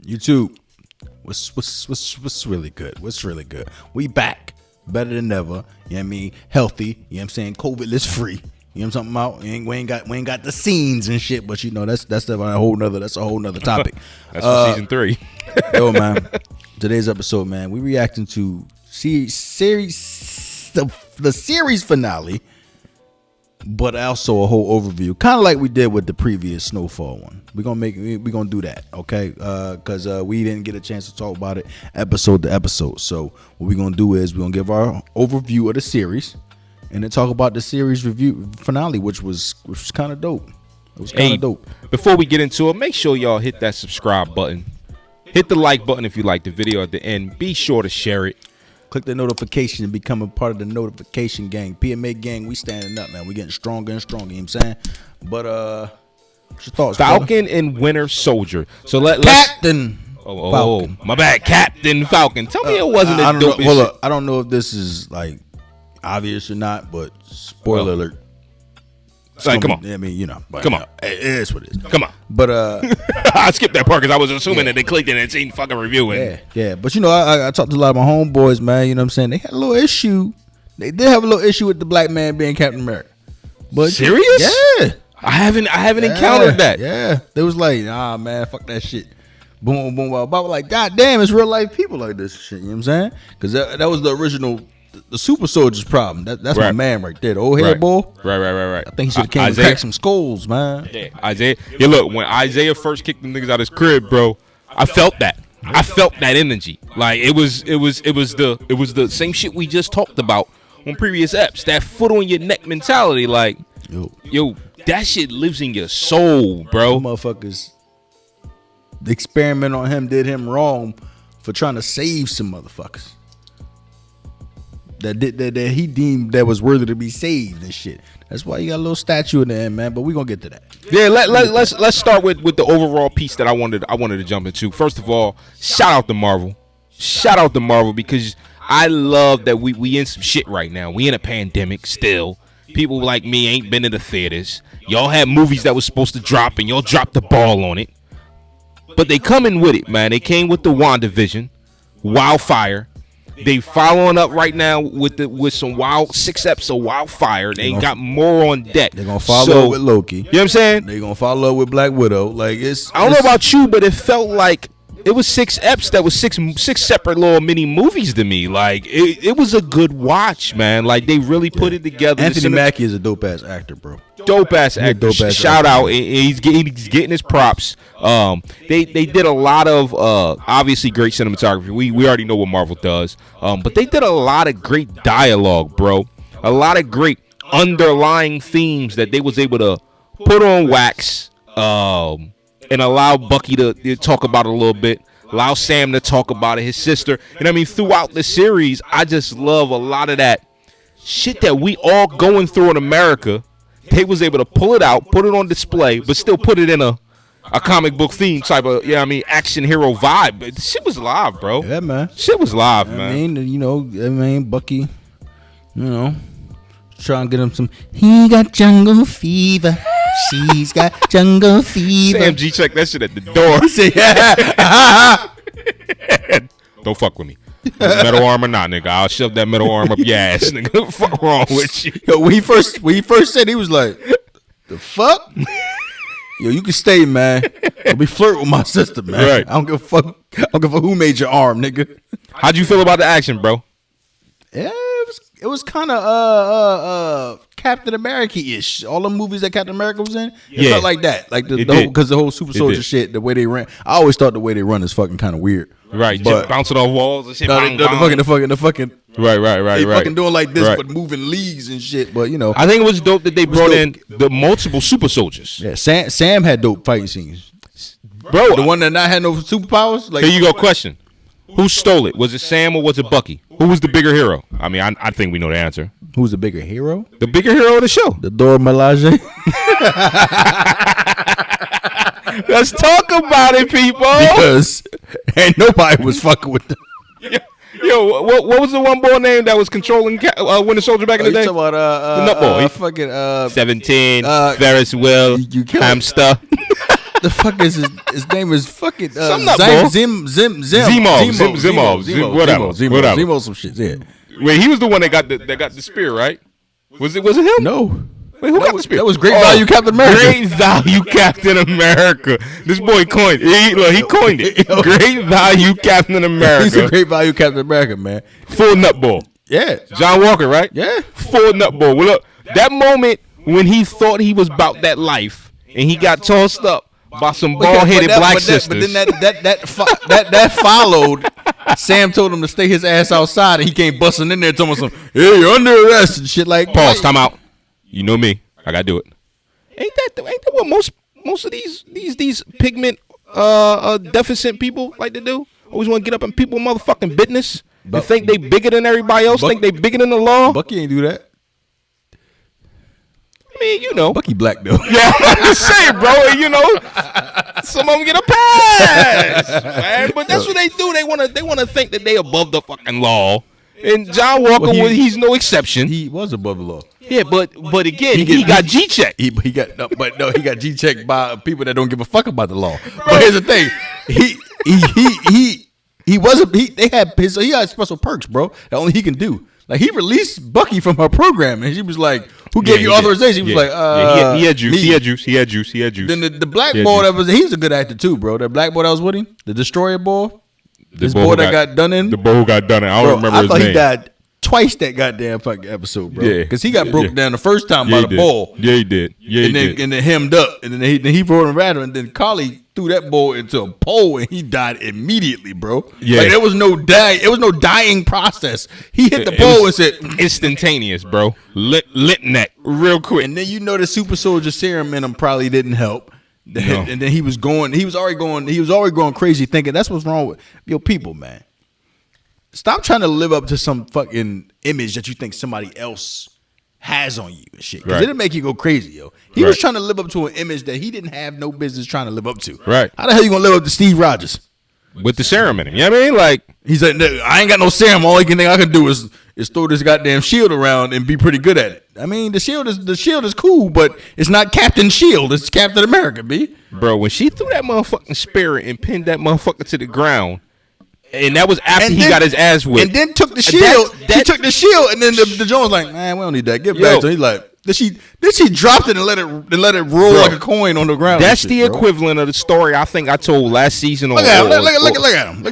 YouTube, what's really good? What's really good? We back, better than ever. You know what I mean? Healthy. You know what I'm saying? COVID-less free. You know what I'm talking about? We ain't got the scenes and shit, but you know that's a whole nother topic. That's for season 3. Yo, man. Today's episode, man, we reacting to the series finale, but also a whole overview, kind of like we did with the previous Snowfall one. We're gonna do that, okay? Because we didn't get a chance to talk about it episode to episode. So what we're gonna do is we're gonna give our overview of the series, and then talk about the series review finale, which was kind of dope. It was kind of dope. Before we get into it, make sure y'all hit that subscribe button. Hit the like button if you like the video at the end. Be sure to share it. Click the notification and become a part of the notification gang. PMA gang, we standing up, man. We getting stronger and stronger, you know what I'm saying? But what's your thoughts, Falcon and Winter Soldier. So Captain Falcon. My bad, Captain Falcon. Tell me it wasn't a dope shit. Hold up. I don't know if this is like obvious or not, but spoiler alert. Like, come on. I mean, you know. But, come on. It is what it is. Come on. But I skipped that part because I was assuming that they clicked it and seen fucking reviewing. Yeah. But you know, I talked to a lot of my homeboys, man. You know what I'm saying? They had a little issue. They did have a little issue with the black man being Captain America. But serious? Yeah. I haven't encountered that. Yeah. They was like, nah, man, fuck that shit. Boom, boom, boom. But like, god damn, it's real life people like this shit. You know what I'm saying? Because that was the original. The super soldier's problem. That's my man right there. The old head boy. Right. I think he should have came and cracked some skulls, man. Yeah, Isaiah. Yeah, look, when Isaiah first kicked them niggas out his crib, bro, I felt that. I felt that energy. Like it was the same shit we just talked about on previous eps. That foot on your neck mentality. Like, yo, that shit lives in your soul, bro. Motherfuckers. The experiment on him did him wrong for trying to save some motherfuckers. That he deemed that was worthy to be saved and shit. That's why you got a little statue in the end, man. But we gonna get to that. Yeah, let's start with the overall piece that I wanted to jump into. First of all, shout out to Marvel. Shout out to Marvel because I love that we in some shit right now. We in a pandemic still. People like me ain't been to the theaters. Y'all had movies that was supposed to drop and y'all dropped the ball on it. But they coming with it, man. They came with the WandaVision, Wildfire. They following up right now with some 6 episodes of Wildfire. They ain't got more on deck. They're gonna follow up with Loki. You know what I'm saying? They're gonna follow up with Black Widow. Like I don't know about you, but it felt like it was 6 eps that was six separate little mini movies to me. Like it was a good watch, man. Like they really put it together. Anthony Mackie is a dope ass actor, bro. Dope ass actor. Shout out. He's getting his props. They did a lot of obviously great cinematography. We already know what Marvel does. But they did a lot of great dialogue, bro. A lot of great underlying themes that they was able to put on wax. And allow Bucky to talk about it a little bit. Allow Sam to talk about it. His sister. And I mean, throughout the series, I just love a lot of that shit that we all going through in America. They was able to pull it out, put it on display, but still put it in a comic book theme type of, action hero vibe. But shit was live, bro. Yeah, man. Shit was live, man. I mean, Bucky, trying to get him some. He got jungle fever. She's got jungle fever. Sam G checked that shit at the door. He said, don't fuck with me. Metal arm or not, nigga. I'll shove that metal arm up your ass, nigga. Fuck wrong with you? Yo, when he first said, he was like, the fuck? Yo, you can stay, man. Don't be flirting with my sister, man. Right. I don't give a fuck. I don't give a fuck who made your arm, nigga. How'd you feel about the action, bro? Yeah, it was kind of Captain America-ish. All the movies that Captain America was in, it felt like that. Like because the whole super soldier shit, the way they ran. I always thought the way they run is fucking kind of weird. Right, but just bouncing off walls and shit. The fucking. Right. They fucking doing like this, but moving leagues and shit. But I think it was dope that they brought in the multiple super soldiers. Yeah, Sam had dope fighting scenes, bro. The one that not had no superpowers. Like, here you go. Question: who stole it? Was it Sam or was it Bucky? Who was the bigger hero? I mean, I think we know the answer. Who's the bigger hero? The bigger hero of the show. The Dora Milaje. Let's talk about it, people. Because ain't nobody was fucking with them. Yo, what was the one boy name that was controlling Winter Soldier back in the day? About, the nut boy. 17. Ferris Wheel. Hamster. the fuck is his name is fucking Zimov, Zimov, some shit. Yeah. Wait, he was the one that got the spear, right? Was it him? No. Wait, who got the spear? That was Great Value Captain America. Great Value Captain America. This boy coined it. He coined it. Great Value Captain America. He's a Great Value Captain America, man. Full nutball. Yeah. John Walker, right? Yeah. Full nutball. Well, look, that moment when he thought he was about that life and he got tossed up by some bald-headed black sisters. But then that followed. Sam told him to stay his ass outside, and he came busting in there telling him, "Hey, you're under arrest," and shit like. Pause. Time out. You know me. I gotta do it. Ain't that what most of these pigment deficient people like to do? Always want to get up in people's motherfucking business and think they bigger than everybody else. Think they bigger than the law. Bucky ain't do that. I mean, you know. Bucky black though. Yeah, I'm just saying, bro. You know, some of them get a pass, man. But that's what they do. They wanna think that they above the fucking law. And John Walker, he's no exception. He was above the law. Yeah, but again, he got G-checked. He got G-checked by people that don't give a fuck about the law. But here's the thing, he had special perks, bro, that only he can do. Like, he released Bucky from her program, and she was like, "Who gave you authorization?" He was like, he had juice. Then the black boy he's a good actor too, bro. The black boy that was with him, the Destroyer boy. This boy that got done in. The boy who got done in. I don't remember his name. I thought he died twice that goddamn fucking episode, bro. Yeah. Because he got broken down the first time by the ball. Yeah, he did. Yeah, and then hemmed up. And then he brought him rather. And then Carly threw that ball into a pole and he died immediately, bro. Yeah. Like, there was no dying. It was no dying process. He hit the pole and said. Instantaneous, bro. Lit neck. Real quick. And then the super soldier serum in him probably didn't help. No. And then he was already going crazy thinking that's what's wrong with your people, man. Stop trying to live up to some fucking image that you think somebody else has on you and shit. Because it'll make you go crazy, yo. He was trying to live up to an image that he didn't have no business trying to live up to. Right. How the hell you gonna live up to Steve Rogers? With the serum in him. You know what I mean? Like, he's like, I ain't got no serum. All thing I can do is throw this goddamn shield around and be pretty good at it. I mean, the shield is cool, but it's not Captain Shield. It's Captain America, B. Bro, when she threw that motherfucking spirit and pinned that motherfucker to the ground, and that was after he got his ass whipped. And then took the shield. He took the shield, and then the Jones like, man, we don't need that. Give it back to him. He's like, then she dropped it and let it roll like a coin on the ground. That's the equivalent of the story I think I told last season. Look at him. Look at him.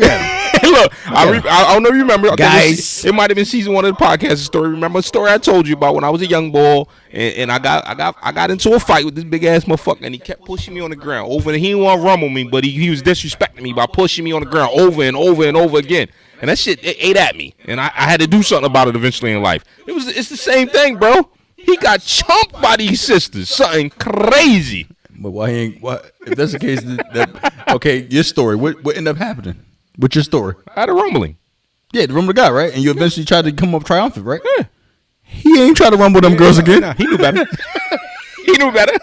Look, I don't know if you remember, guys. It might have been season 1 of the podcast story. Remember a story I told you about when I was a young boy, and I got into a fight with this big ass motherfucker, and he kept pushing me on the ground over, and he didn't want to rumble me, but he was disrespecting me by pushing me on the ground over and over and over again, and that shit ate at me, and I had to do something about it eventually in life. It's the same thing, bro. He got chumped by these sisters, something crazy. But why if that's the case? Okay, your story. What ended up happening? What's your story? I had a rumbling. Yeah, the rumble guy, right? And you eventually tried to come up triumphant, right? Yeah. He ain't trying to rumble them girls again. Nah, he knew better. He knew better.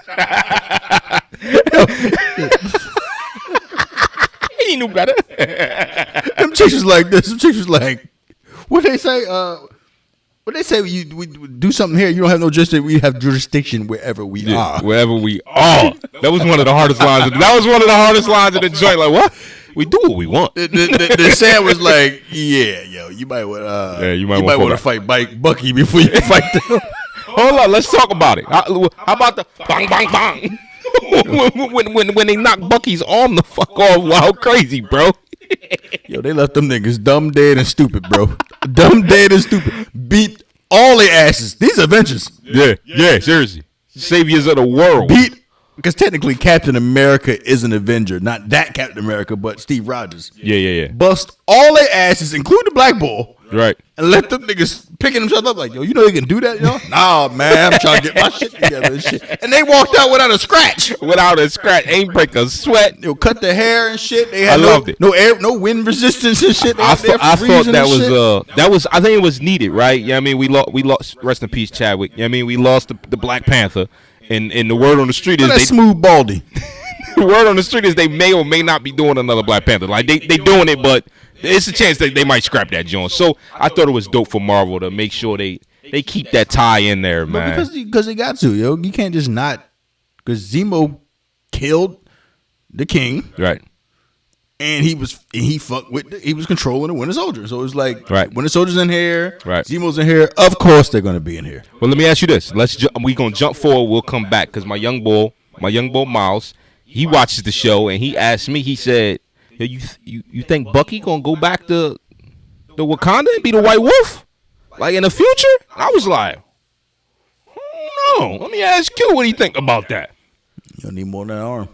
He knew better. Them chicks was like this. Them chicks was like, what they say? What they say? We do something here. You don't have no jurisdiction. We have jurisdiction wherever we are. Wherever we are. That was one of the hardest lines. That was one of the hardest lines in the joint. Like, what? We do what we want. The Sam was like, yeah, yo, you might want to fight Bucky before you fight them. Hold on, let's talk about it. How about the bang, bang, bang? when they knock Bucky's arm the fuck off, wow, crazy, bro. Yo, they left them niggas dumb, dead, and stupid, bro. Dumb, dead, and stupid. Beat all their asses. These Avengers. Yeah, seriously. Saviors of the world. Beat. Because technically Captain America is an Avenger. Not that Captain America, but Steve Rogers. Yeah. Bust all their asses, including the black ball. Right. And let them niggas picking themselves up like, yo, you know you can do that, yo? Nah, man, I'm trying to get my shit together and shit. And they walked out without a scratch. Ain't break a sweat. Yo, cut their hair and shit. They had loved it. No wind resistance and shit. I thought that was I think it was needed, right? Yeah, I mean, we lost rest in peace, Chadwick. Yeah, I mean, we lost the Black Panther. And the word on the street is they smooth baldy. The word on the street is they may or may not be doing another Black Panther. Like they doing it, but it's a chance that they might scrap that joint. So I thought it was dope for Marvel to make sure they keep that tie in there, man. Because they got to, yo. You can't just not, because Zemo killed the king, Right. and he was controlling the Winter Soldier. So it was like, Right. Winter Soldier's in here, Right. Zemo's in here. Of course, they're gonna be in here. Well, let me ask you this. We gonna jump forward. We'll come back because my young boy Miles, he watches the show and he asked me. He said, "Yo, you think Bucky gonna go back to the Wakanda and be the White Wolf, like in the future?" I was like, "No." Let me ask you, what do you think about that? You don't need more than an arm.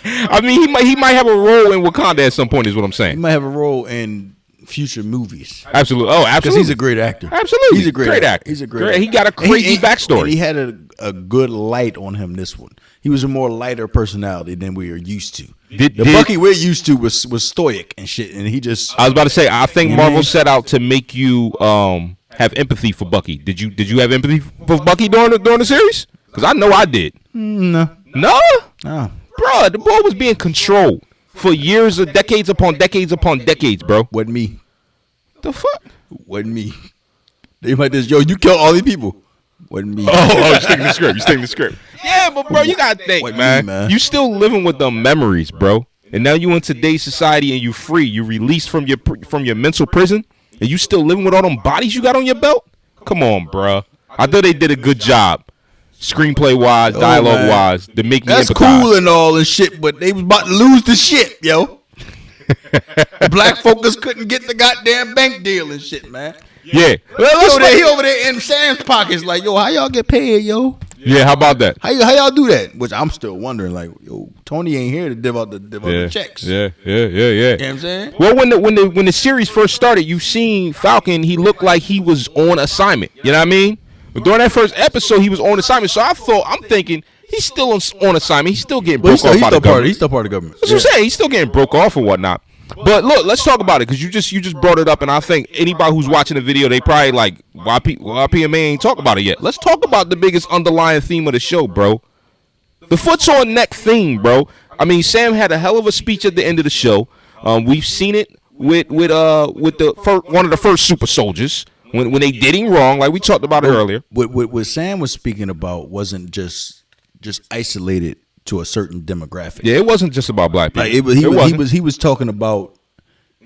I mean, he might have a role in Wakanda at some point. Is what I'm He saying. might have a role in future movies. Absolutely. Oh, Because absolutely. he's a great actor. Absolutely. He's a great actor. He's a great actor. He got a crazy backstory. And he had a good light on him this one. He was a more lighter personality than we are used to. The Bucky we're used to was stoic and shit, and he just... I was about to say, I think You Marvel mean? set out to make you have empathy for Bucky. Did you have empathy for Bucky during the series? Because I know I did. No. No? No. Bro, the boy was being controlled for years, or decades upon decades upon decades, bro. Wasn't me. The fuck? Wasn't me. They like this, yo, you killed all these people. Wasn't me. Oh, you're sticking the script. Yeah, but bro, you gotta think, What man. me, man? You still living with them memories, bro. And now you in today's society and you free. You released from your mental prison, and you still living with all them bodies you got on your belt. Come on, bro. I thought they did a good job, screenplay wise, dialogue wise, to make me That's empathize. cool and all and shit, but they was about to lose the shit, yo. The black focus couldn't get the goddamn bank deal and shit, man. Yeah. He over there in Sam's pockets, like, yo, how y'all get paid, yo? Yeah, how about that? How y'all do that? Which I'm still wondering, like, yo, Tony ain't here to give out the checks. Yeah. You know what I'm saying? Well, when the series first started, you seen Falcon. He looked like he was on assignment. You know what I mean? But during that first episode, he was on assignment. So I'm thinking he's still on assignment. He's still getting broke off by the government. He's still part of the government. That's what I'm saying. He's still getting broke off and whatnot. But look, let's talk about it because you just brought it up, and I think anybody who's watching the video, they probably like, why PMA ain't talk about it yet. Let's talk about the biggest underlying theme of the show, bro. The foot's on neck theme, bro. I mean, Sam had a hell of a speech at the end of the show. We've seen it with one of the first super soldiers when they did him wrong, like we talked about it earlier. What Sam was speaking about wasn't just isolated to a certain demographic. Yeah, it wasn't just about black people. Like he was talking about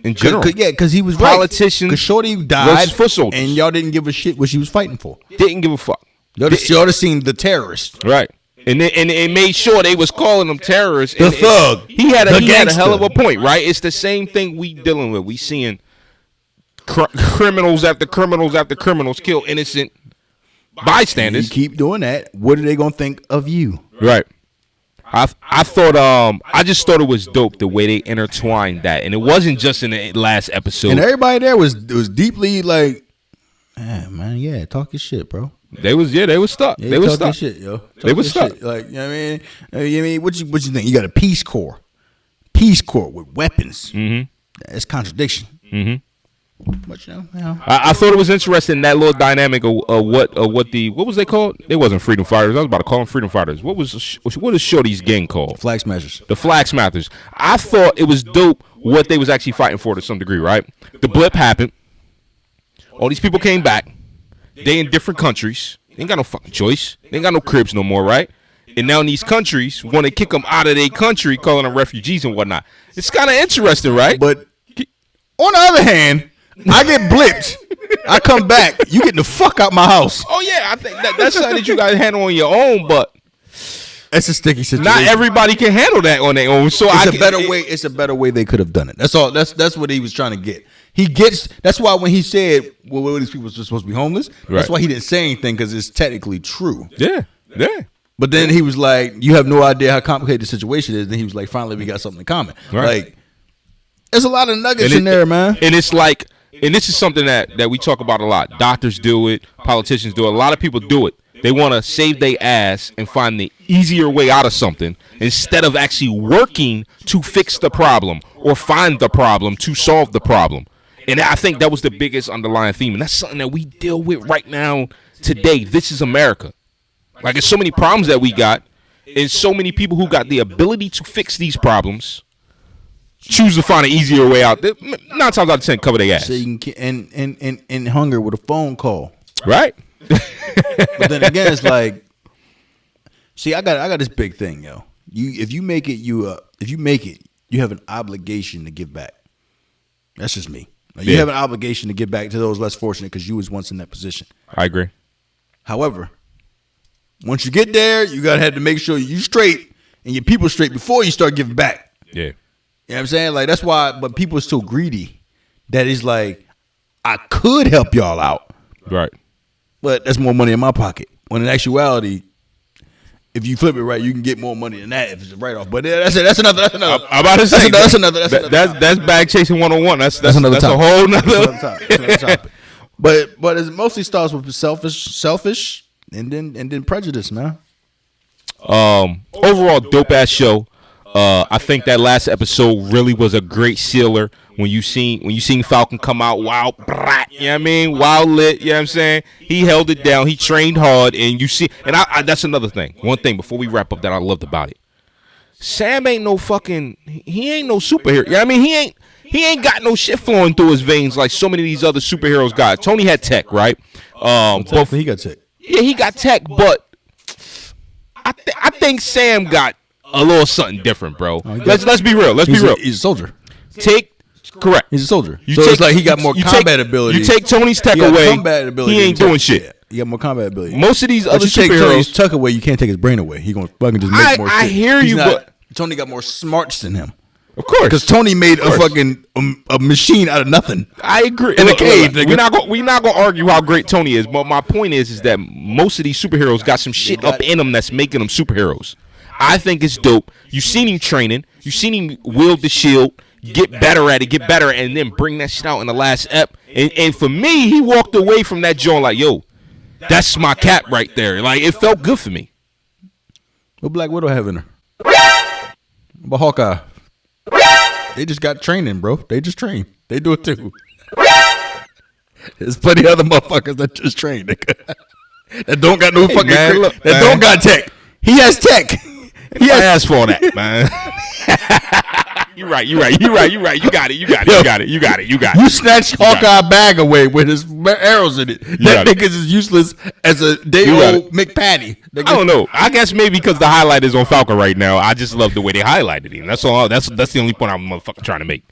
in general. Because he was politicians. Because Shorty died, foot soldiers. and y'all didn't give a shit what she was fighting for. Didn't give a fuck. Y'all just seen the terrorist, right? And it made sure they was calling them terrorists. The thug. He had a gangster. hell of a point, right? It's the same thing we dealing with. We seeing criminals after criminals after criminals kill innocent bystanders. You keep doing that, what are they gonna think of you? Right. I thought I just thought it was dope the way they intertwined that, and it wasn't just in the last episode. And everybody there was deeply like, man, talk your shit, bro. They was stuck. Yeah, they was talk your stuck. shit, yo. They was stuck. Shit. Like, you know what I mean? What you think? You got a Peace Corps with weapons. Mm-hmm. That's contradiction. Mm-hmm. But you know. I thought it was interesting, that little dynamic of what was they called? They wasn't Freedom Fighters. I was about to call them Freedom Fighters. What is Shorty's gang called? Flag Smashers. The Flag Smashers. I thought it was dope what they was actually fighting for to some degree, right? The blip happened. All these people came back. They in different countries. They ain't got no fucking choice. They ain't got no cribs no more, right? And now in these countries want to kick them out of their country, calling them refugees and whatnot. It's kind of interesting, right? But on the other hand, I get blipped. I come back. You getting the fuck out my house. Oh yeah, I think that's something that you got to handle on your own, but it's a sticky situation. not everybody can handle that on their own. So it's a better way they could have done it. That's all. That's what he was trying to get. That's why when he said, well, these people are supposed to be homeless, that's why he didn't say anything, because it's technically true. Yeah. But then he was like, you have no idea how complicated the situation is. Then he was like, finally, we got something in common. Right. Like, there's a lot of nuggets in there, man. And it's like, and this is something that we talk about a lot. Doctors do it. Politicians do it. A lot of people do it. They want to save their ass and find the easier way out of something instead of actually working to fix the problem or find the problem to solve the problem. And I think that was the biggest underlying theme. And that's something that we deal with right now today. This is America. Like, there's so many problems that we got, and so many people who got the ability to fix these problems choose to find an easier way out. 9 times out of 10, cover their ass. So you can and hunger with a phone call. Right. But then again, it's like, see, I got this big thing, yo. If you make it, you have an obligation to give back. That's just me. You have an obligation to give back to those less fortunate because you was once in that position. I agree. However, once you get there, you gotta have to make sure you straight and your people straight before you start giving back. Yeah. You know what I'm saying? Like that's why, but people are so greedy that it's like, I could help y'all out. Right. But that's more money in my pocket. When in actuality, if you flip it right, you can get more money than that if it's a write off. But that's another. I'm about to say that's bag chasing 101. That's another topic. A whole nother topic. But it mostly starts with selfish, and then prejudice, man. Overall, dope ass show. I think that last episode really was a great sealer. When you seen Falcon come out wild, you know what I mean, wild lit, you know what I'm saying? He held it down, he trained hard, and you see, and I that's another thing. One thing before we wrap up that I loved about it. Sam ain't no fucking, he ain't no superhero. You know what I mean? He ain't got no shit flowing through his veins like so many of these other superheroes got. Tony had tech, right? But he got tech. Yeah, he got tech, but I think Sam got a little something different, bro. Let's be real. He's a soldier. Correct. He's a soldier. It's like he got more combat ability. You take Tony's tech away, he ain't doing shit. He got more combat ability. Most of these other superheroes, take Tony's tech away, you can't take his brain away. He gonna fucking just make more shit. I hear you, but Tony got more smarts than him. Of course, because Tony made a fucking a machine out of nothing. I agree. In a cave. We're not gonna argue how great Tony is, but my point is that most of these superheroes got some shit up in them that's making them superheroes. I think it's dope. You seen him training. You seen him wield the shield, get better at it, and then bring that shit out in the last ep. And for me, he walked away from that joint like, yo, that's my cap right there. Like, it felt good for me. What Black Widow have in her? But Hawkeye. They just got training, bro. They just train. They do it too. There's plenty of other motherfuckers that just train. That don't got no fucking don't got tech. He has tech. He has asked for that, man. You're right. You got it. You snatched Hawkeye bag away with his arrows in it. That nigga's as useless as a day-old McPatty. I don't know. I guess maybe because the highlight is on Falcon right now. I just love the way they highlighted him. That's all. That's the only point I'm motherfucking trying to make.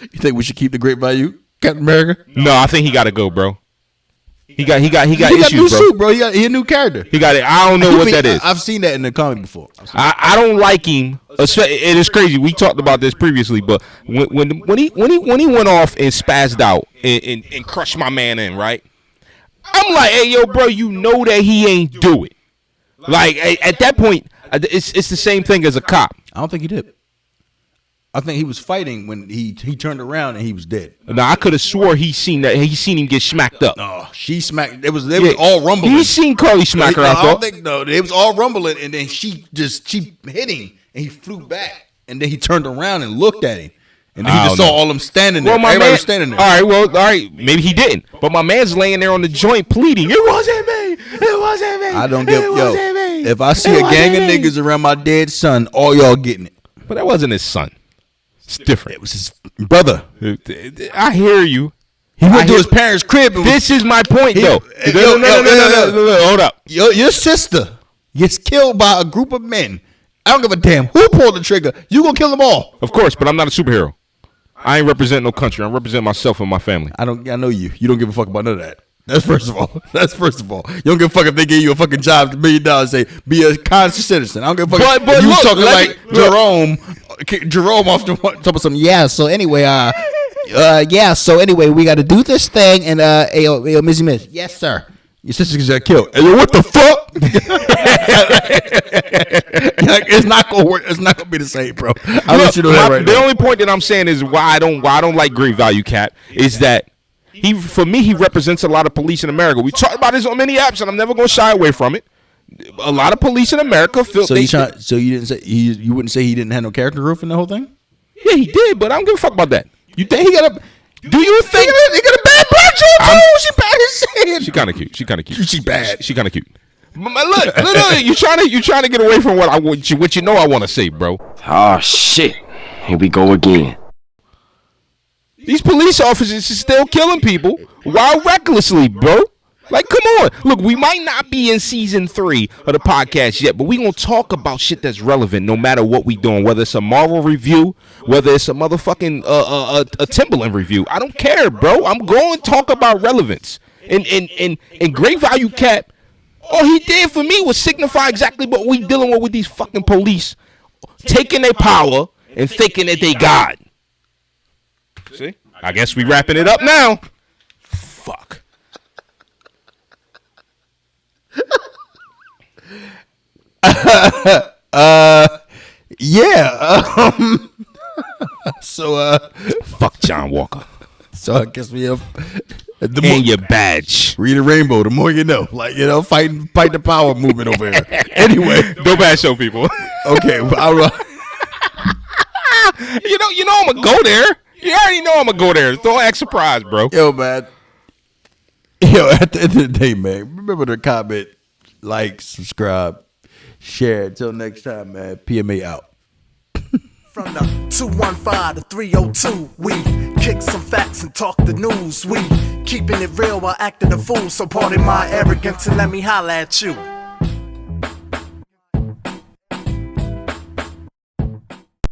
You think we should keep the great value, Captain America? No, I think he got to go, bro. He got issues, new suit, bro. He a new character. He got it. I don't know what that is. I've seen that in the comic before. I don't like him. It is crazy. We talked about this previously, but when he went off and spazzed out and crushed my man in, right? I'm like, hey, yo, bro, you know that he ain't do it. Like at that point, it's the same thing as a cop. I don't think he did. I think he was fighting when he turned around and he was dead. Now I could have swore he seen him get smacked up. No, she smacked. They was all rumbling. He seen Carly smack her. I don't think no. It was all rumbling, and then she hit him, and he flew back, and then he turned around and looked at him, and then he just saw all them standing there. Everybody was standing there. All right, maybe he didn't, but my man's laying there on the joint pleading. It wasn't me. I don't give if I see a gang of niggas around my dead son, all y'all getting it. But that wasn't his son. It's different. It was his brother. I hear you. He went to his parents' crib. This is my point, though. No, hold up. Your sister gets killed by a group of men. I don't give a damn who pulled the trigger. You gonna kill them all. Of course, but I'm not a superhero. I ain't represent no country. I represent myself and my family. I know you. You don't give a fuck about none of that. That's first of all. You don't give a fuck if they give you a fucking job, $1 million, and say be a conscious citizen. I don't give a fuck. But you talking like Jerome off the talking about something. Yeah. So anyway, we got to do this thing, and Missy Miss. Yes, sir. Your sister got killed. And what the fuck? It's not gonna work. It's not gonna be the same, bro. I'll let you know that right now. The only point that I'm saying is why I don't like great value, Cap, is that. For me, he represents a lot of police in America. We talked about this on many apps, and I'm never going to shy away from it. A lot of police in America feel. So you didn't say you wouldn't say he didn't have no character growth in the whole thing? Yeah, he did, but I don't give a fuck about that. You think he got a? Do you think he got a bad black chick too? She bad as shit. She kind of cute. She bad. She kind of cute. But look, you trying to get away from what you know I want to say, bro. Oh shit! Here we go again. These police officers are still killing people while recklessly, bro. Like, come on. Look, we might not be in season 3 of the podcast yet, but we gonna talk about shit that's relevant no matter what we doing. Whether it's a Marvel review, whether it's a motherfucking a Timberland review. I don't care, bro. I'm going to talk about relevance. And Great Value Cap, all he did for me was signify exactly what we dealing with these fucking police taking their power and thinking that they God. See? I guess we wrapping it up now. Fuck. Yeah. So Fuck John Walker. So I guess we have and your badge. Read a rainbow. The more you know. Like, you know, fight the power movement over here. Anyway, Dope Ass Show, people. Okay, you know I'm gonna go there. You already know I'm gonna go there. Don't act surprised, bro. Yo, man. Yo, at the end of the day, man, remember to comment, like, subscribe, share. Until next time, man. PMA out. From the 215 to 302, we kick some facts and talk the news. We keeping it real while acting a fool. So pardon my arrogance and let me holla at you.